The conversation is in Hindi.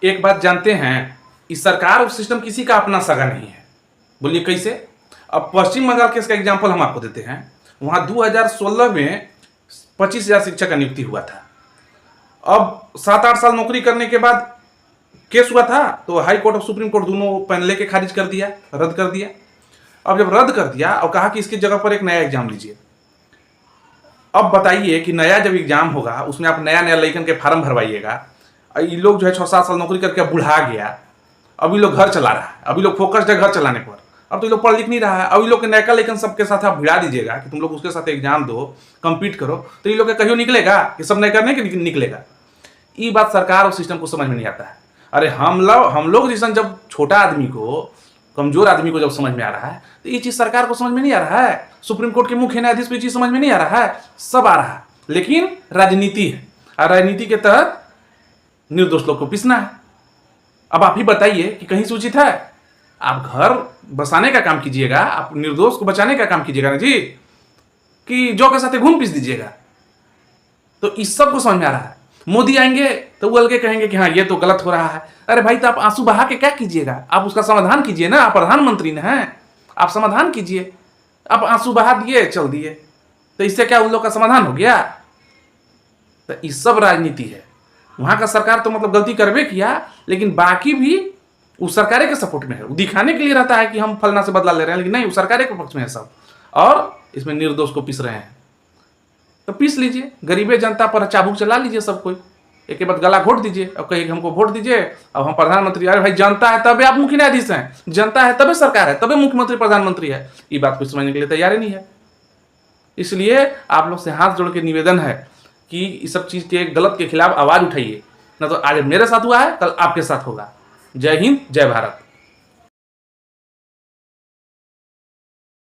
एक बात जानते हैं, इस सरकार और सिस्टम किसी का अपना सगा नहीं है। बोलिए कैसे? अब पश्चिम बंगाल केस का एग्जाम्पल हम आपको देते हैं। वहाँ 2016 में 25,000 शिक्षक का नियुक्ति हुआ था। अब 7-8 साल नौकरी करने के बाद केस हुआ था तो हाई कोर्ट और सुप्रीम कोर्ट दोनों पेन लेके खारिज कर दिया, रद्द कर दिया। अब जब रद्द कर दिया और कहा कि इसकी जगह पर एक नया एग्जाम लीजिए। अब बताइए कि नया जब एग्जाम होगा उसमें आप नया नया लड़कन के फार्म भरवाइएगा। ये लोग जो है 6-7 साल नौकरी करके बुढ़ा गया, अभी लोग घर चला रहा है, अभी लोग फोकस्ड है घर चलाने पर। अब तो ये लोग पढ़ लिख नहीं रहा है। अभी लोग के नयका लेकिन सबके साथ आप भिड़ा दीजिएगा कि तुम लोग उसके साथ एग्जाम दो, कंपीट करो, तो ये लोग का कहीं निकलेगा कि सब नए करने के निकलेगा। ये बात सरकार और सिस्टम को समझ में नहीं आता है। अरे हम लोग जैसा जब छोटा आदमी को, कमजोर आदमी को जब समझ में आ रहा है तो ये चीज सरकार को समझ में नहीं आ रहा है। सुप्रीम कोर्ट के मुख्य न्यायाधीश को ये चीज समझ में नहीं आ रहा है। सब आ रहा है, लेकिन राजनीति है और राजनीति के तहत निर्दोष लोग को पीसना है। अब आप ही बताइए कि कहीं से उचित है? आप घर बसाने का काम कीजिएगा, आप निर्दोष को बचाने का काम कीजिएगा ना जी, कि जो के साथ घूम पीस दीजिएगा। तो इस सब को समझ में आ रहा है। मोदी आएंगे तो वो अलगे कहेंगे कि हाँ ये तो गलत हो रहा है। अरे भाई, तो आप आंसू बहा के क्या कीजिएगा? आप उसका समाधान कीजिए ना, आप प्रधानमंत्री हैं, आप समाधान कीजिए। आप आंसू बहा दिए, चल दिए, तो इससे क्या उन लोग का समाधान हो गया? तो इस सब राजनीति है। वहां का सरकार तो मतलब गलती करवे किया, लेकिन बाकी भी उस सरकारे के सपोर्ट में है। वो दिखाने के लिए रहता है कि हम फलना से बदला ले रहे हैं, लेकिन नहीं, उस सरकारे के पक्ष में है सब, और इसमें निर्दोष को पीस रहे हैं। तो पीस लीजिए, गरीबे जनता पर चाबुक चला लीजिए सब कोई, एक के बाद गला घोट दीजिए और कहिए हमको वोट दीजिए, अब हम प्रधानमंत्री। अरे भाई, जनता है तबे आप मुख्य न्यायाधीश हैं, जनता है तबे सरकार है, तबे मुख्यमंत्री प्रधानमंत्री है। ये बात को समझने के लिए तैयार ही नहीं है। इसलिए आप लोग से हाथ जोड़ के निवेदन है कि इस सब चीज के गलत के खिलाफ आवाज उठाइए, ना तो आज मेरे साथ हुआ है कल आपके साथ होगा। जय हिंद, जय भारत।